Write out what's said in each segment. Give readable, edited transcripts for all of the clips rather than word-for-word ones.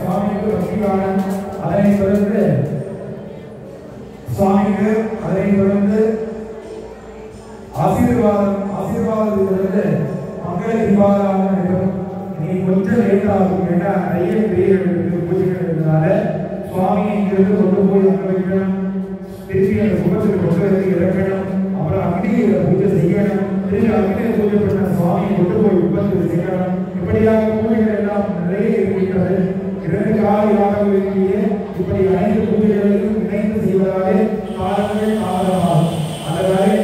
சுவாமிக்கு பக்திகாரன் அதனை தொடர்ந்து சுவாமிக்கு அதனை தொடர்ந்து ஆசீர்வாதத்திலிருந்து மங்கள தீபாவளி நடைபெறும். நீ கொஞ்சம் லேட் ஆகும் ஏன்னா நிறைய பெரியவர்களுக்கு பூஜைகள் இருந்ததால சுவாமியை இங்கிருந்து கொண்டு போய் அங்க வைக்கணும், திருப்பி அந்த குடும்பத்துக்கு கொண்டு வந்து இறக்கணும், அப்புறம் அக்னியில பூஜை செய்யணும், திருப்பி அக்னியில பூஜை பண்ண சுவாமியை கொண்டு போய் குடும்பத்துக்கு செய்யணும். இப்படியாக பூஜைகள் எல்லாம் நிறைய இருக்கின்றது. 2 கால யாகங்களிலேயே இப்படி அனைத்து பூஜைகளையும் இணைந்து செய்வதாலே காலங்கள் காலமாகும். அதனாலே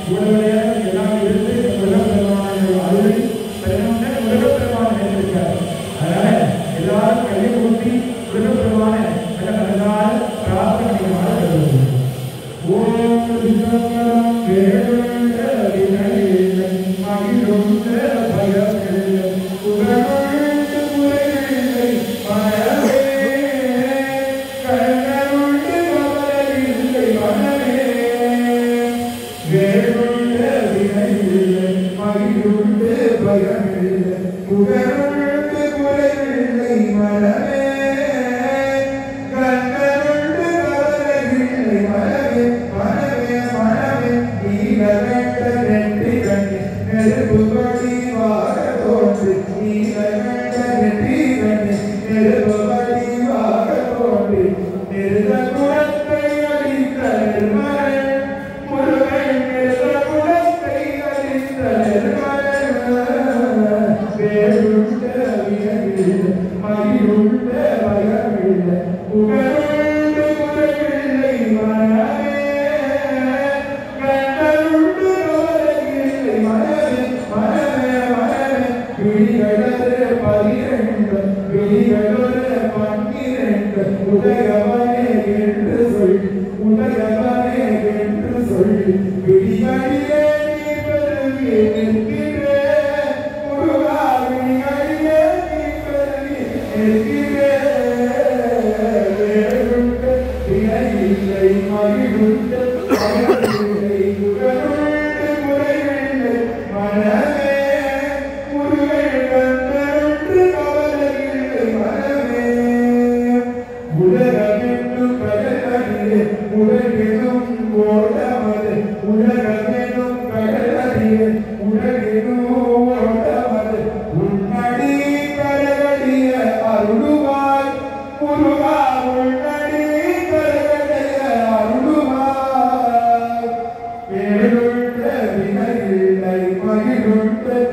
இவ்வளவு நேரம் எல்லாம் இருந்து முருகப்பெருமான அருளை பெருமானை முருகப்பெருமான நேர்ந்திருக்கிறார். அதனால எல்லாரும் கையை ஊற்றி முருகப்பெருமான நல்ல பிரார்த்தனையாக கருதுகிறோம். ஓம் விஸ்வம் வேணுண்ட வினையில்லை மகிழுண்ட பயமில்லை புகழுண்ட முறையில்லை மனமே கண்ணருண்ட கவலையில்லை மனமே வேணுண்ட வினையில்லை மகிழுண்ட பயமில்லை புகழுண்ட முறையில்லை மனமே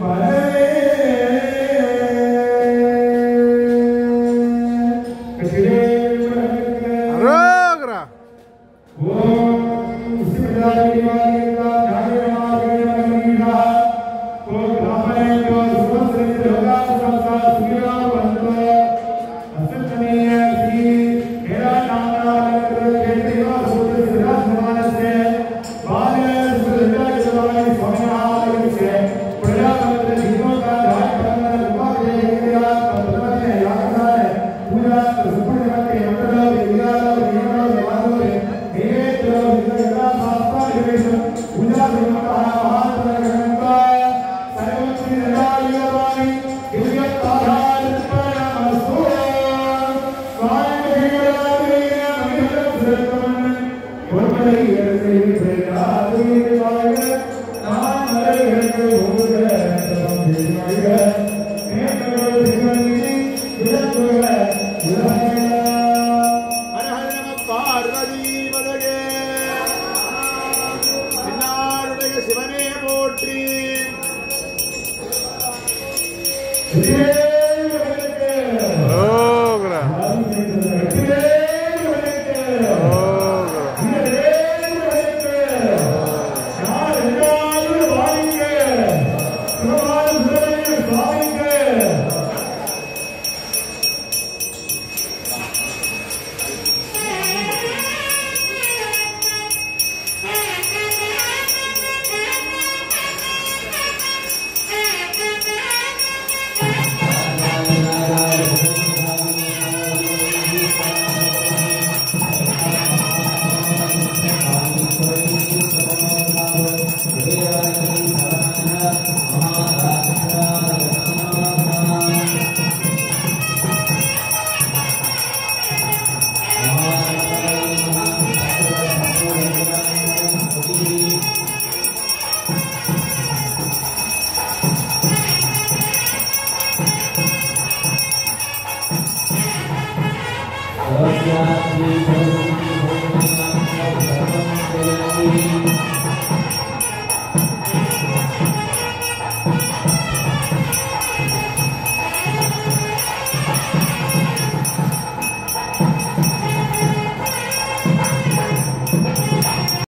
Mare சிவனே போற்றி. Thank you.